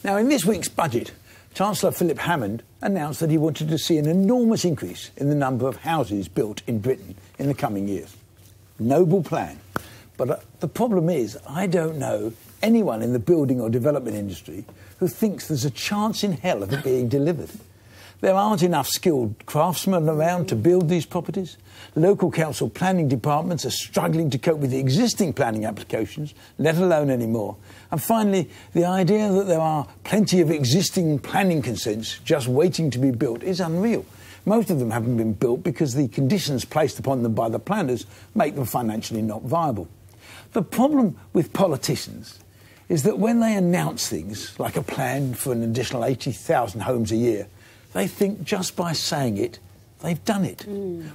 Now, in this week's budget, Chancellor Philip Hammond announced that he wanted to see an enormous increase in the number of houses built in Britain in the coming years. Noble plan. But the problem is, I don't know anyone in the building or development industry who thinks there's a chance in hell of it being delivered. There aren't enough skilled craftsmen around to build these properties. Local council planning departments are struggling to cope with the existing planning applications, let alone any more. And finally, the idea that there are plenty of existing planning consents just waiting to be built is unreal. Most of them haven't been built because the conditions placed upon them by the planners make them financially not viable. The problem with politicians is that when they announce things like a plan for an additional 80,000 homes a year, they think just by saying it, they've done it.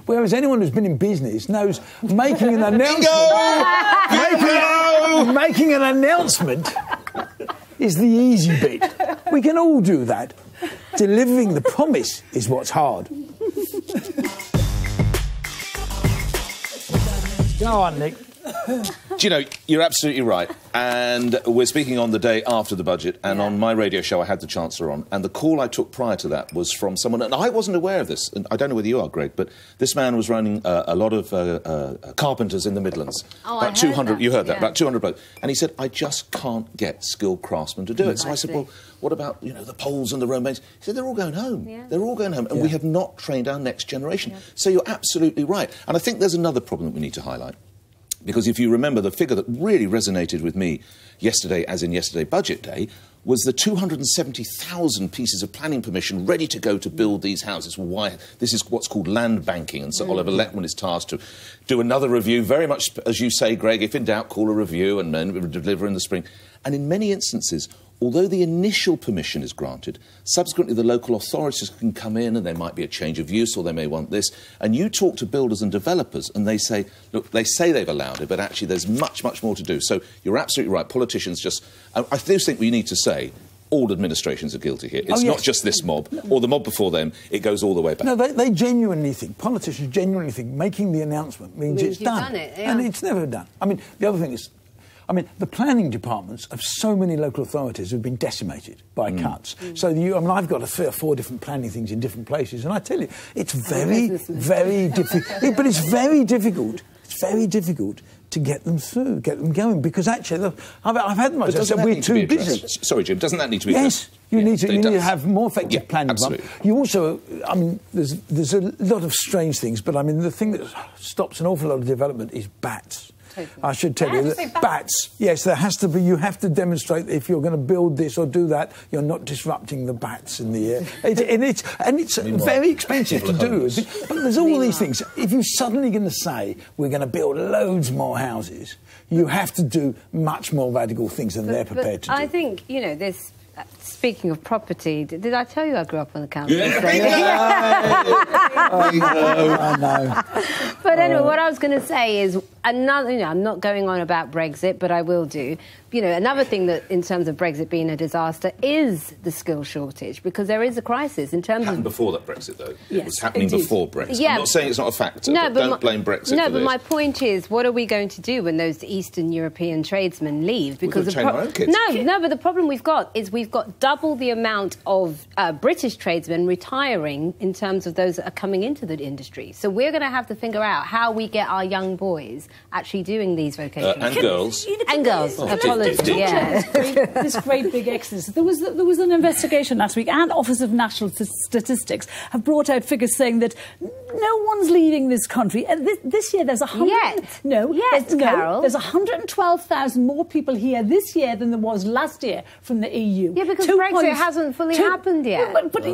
Whereas anyone who's been in business knows making an announcement is the easy bit. We can all do that. Delivering the promise is what's hard. Go on, Nick. Do you know, you're absolutely right. And we're speaking on the day after the budget, and on my radio show I had the Chancellor on, and the call I took prior to that was from someone, and I wasn't aware of this, and I don't know whether you are, Greg, but this man was running a lot of carpenters in the Midlands. Oh, about 200, you heard that, about 200 blokes. And he said, I just can't get skilled craftsmen to do it. So I said, well, what about, you know, the Poles and the Romanians? He said, they're all going home. Yeah. They're all going home, and we have not trained our next generation. Yeah. So you're absolutely right. And I think there's another problem that we need to highlight. Because if you remember, the figure that really resonated with me yesterday, as in yesterday Budget Day, was the 270,000 pieces of planning permission ready to go to build these houses. Why? This is what's called land banking, and Sir Oliver Letwin is tasked to do another review, very much, as you say, Greg, if in doubt, call a review and then deliver in the spring. And in many instances, although the initial permission is granted, subsequently the local authorities can come in and there might be a change of use or they may want this. And you talk to builders and developers and they say, look, they say they've allowed it, but actually there's much, much more to do. So you're absolutely right. Politicians just... I do think we need to say all administrations are guilty here. It's not just this mob or the mob before them. It goes all the way back. No, they genuinely think, politicians genuinely think making the announcement means it's done. And it's never done. I mean, the other thing is, the planning departments of so many local authorities have been decimated by cuts. So I've got 3 or 4 different planning things in different places, and I tell you, it's very, very difficult. But it's very difficult. It's very difficult to get them through, get them going, because actually, I've had them. I said we're too busy. Sorry, Jim. Doesn't that need to be addressed? Yes, you need to have more effective planning. Absolutely. You also, there's a lot of strange things, but the thing that stops an awful lot of development is bats. I should tell you that bats. Yes, there has to be. You have to demonstrate that if you're going to build this or do that, you're not disrupting the bats in the air. It's very expensive to do. But there's all these things. If you're suddenly going to say we're going to build loads more houses, you have to do much more radical things than they're prepared to do. I think this. Speaking of property, did I tell you I grew up on the council? Yeah. I know. But anyway, what I was going to say is another. I'm not going on about Brexit, but I will do. Another thing that, in terms of Brexit being a disaster, is the skill shortage, because there is a crisis in terms of... before that Brexit, though. Yes, it was happening before Brexit. Yeah. I'm not saying it's not a factor, but don't blame Brexit for this. No, but my point is, what are we going to do when those Eastern European tradesmen leave? Because we've got to train our own kids. No, but the problem we've got is we've got double the amount of British tradesmen retiring in terms of those that are coming into the industry. So we're going to have to figure out how we get our young boys actually doing these vocations. And girls. And girls. Apologies, yeah. This great big exodus. There was an investigation last week, and Office of National Statistics have brought out figures saying that no one's leaving this country. This year there's Carol. There's 112,000 more people here this year than there was last year from the EU. Yeah, because Brexit hasn't fully happened yet. But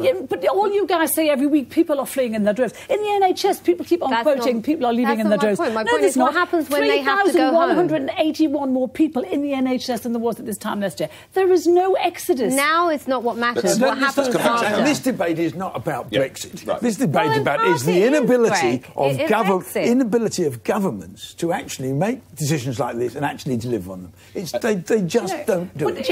all you guys say every week, people are fleeing in their droves. In the NHS, people keep on quoting people are leaving in their droves. My point is what happens when they have to go home? 3,181 more people in the NHS than there was at this time last year. There is no exodus. Now it's not what matters. What happens after? And this debate is not about Brexit. Right. This debate is the inability of governments to actually make decisions like this and actually deliver on them. They just don't do it.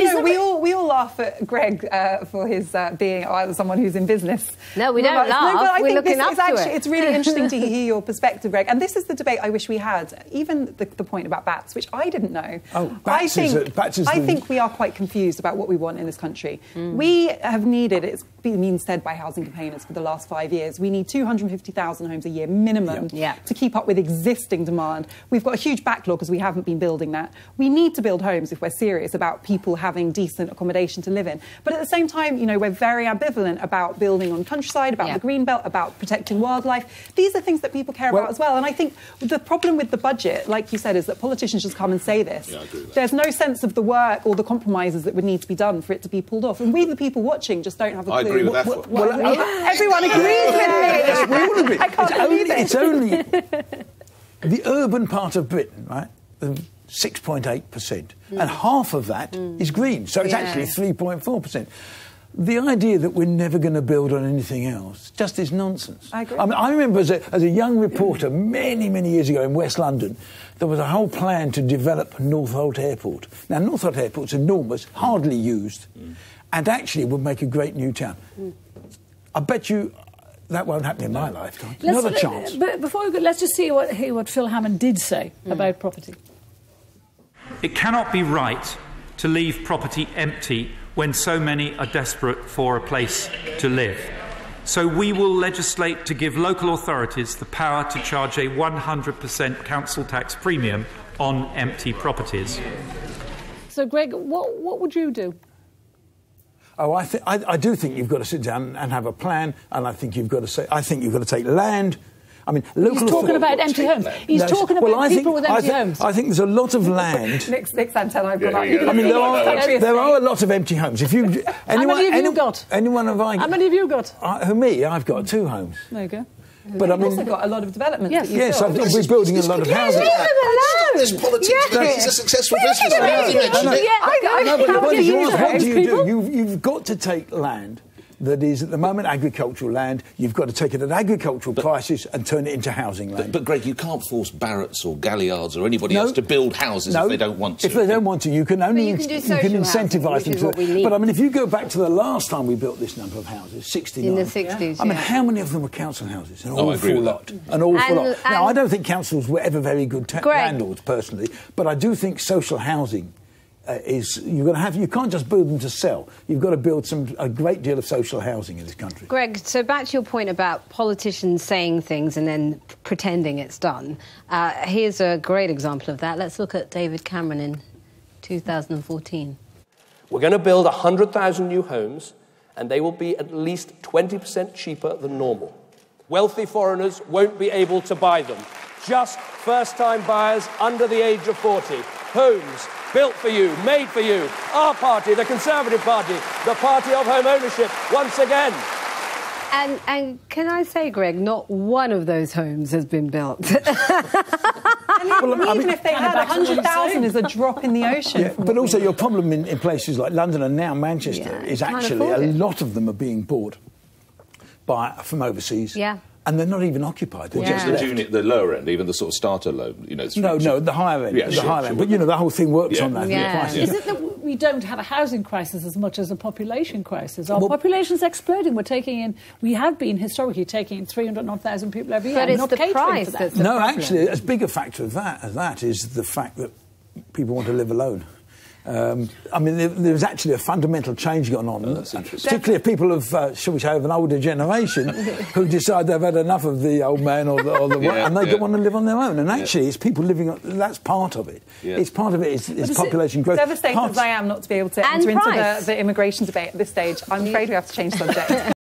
We all laugh at Greg for his being someone who's in business. No, we don't laugh. No, but we're looking up to it. It's really interesting to hear your perspective, Greg. And this is the debate I wish we had. Even the point about bats, which I didn't know. Oh, bats I think we are quite confused about what we want in this country. We have needed, it's been said by housing campaigners for the last 5 years, we need 250,000 homes a year minimum to keep up with existing demand. We've got a huge backlog because we haven't been building that. We need to build homes if we're serious about people having decent accommodation to live in. But at the same time, you know, we're very ambivalent about building on countryside, about the green belt, about protecting wildlife. These are things that people care about as well. And I think the problem with the budget, like you said, is that politicians just come and say this. Yeah, I agree with that. There's no sense of the work or the compromises that would need to be done for it to be pulled off. And we, the people watching, just don't have a clue. I agree with that. Everyone agrees with me. Yes, we all agree. I can't believe it. It's only the urban part of Britain, right? 6.8%. And half of that is green. So it's actually 3.4%. The idea that we're never going to build on anything else just is nonsense. I agree. I mean, I remember as a young reporter many, many years ago in West London, there was a whole plan to develop Northolt Airport. Now, Northolt Airport's enormous, hardly used, and actually would make a great new town. I bet you that won't happen in my lifetime. Not a chance. But before we go, let's just hear what Phil Hammond did say about property. It cannot be right to leave property empty when so many are desperate for a place to live. So we will legislate to give local authorities the power to charge a 100% council tax premium on empty properties. So, Greg, what would you do? Oh, I do think you've got to sit down and have a plan, and I think you've got to take land. I mean, He's talking about empty homes. He's talking about people with empty homes. I think there's a lot of land. Nick Santana, I've got I mean, there are a lot of empty homes. If you, How many have you got? How many have you got? Me, I've got 2 homes. There you go. But I mean, You've also got a lot of development. Yes, we're building a lot of houses. This politics, he's a successful businessman. What do you do? You've got to take land that is at the moment agricultural land. You've got to take it at agricultural prices and turn it into housing land. But Greg, you can't force Barratts or Galliards or anybody else to build houses if they don't want to. If they don't want to, you can only incentivise them to it. But I mean, if you go back to the last time we built this number of houses, 69. In the 60s, I mean, how many of them were council houses? An I agree awful with lot. that. An awful lot. Now, I don't think councils were ever very good landlords, personally, but I do think social housing you can't just build them to sell. You've got to build a great deal of social housing in this country. Greg, so back to your point about politicians saying things and then pretending it's done. Here's a great example of that. Let's look at David Cameron in 2014. We're going to build 100,000 new homes, and they will be at least 20% cheaper than normal. Wealthy foreigners won't be able to buy them. Just first-time buyers under the age of 40. Homes built for you, made for you. Our party, the Conservative Party, the party of home ownership, once again. And can I say, Greg, not one of those homes has been built. Even if they had 100,000 is a drop in the ocean. Yeah, but also your problem in places like London and now Manchester is actually a lot of them are being bought from overseas. Yeah. And they're not even occupied. They're just the lower end, even the sort of starter low. No, the higher end. But the whole thing works on that. Yeah. Is it that we don't have a housing crisis as much as a population crisis? Our population's exploding. We have been historically taking in 300,000 people every year. But it's the price that's the problem. Actually, as big a factor of that is the fact that people want to live alone. I mean, there's actually a fundamental change going on, particularly if people of, shall we say, of an older generation who decide they've had enough of the old man or the and they want to live on their own. And actually, it's people living. That's part of it. Yeah. It's part of it. It's population growth. Devastated as I am not to be able to enter into the immigration debate at this stage, I'm afraid we have to change subject.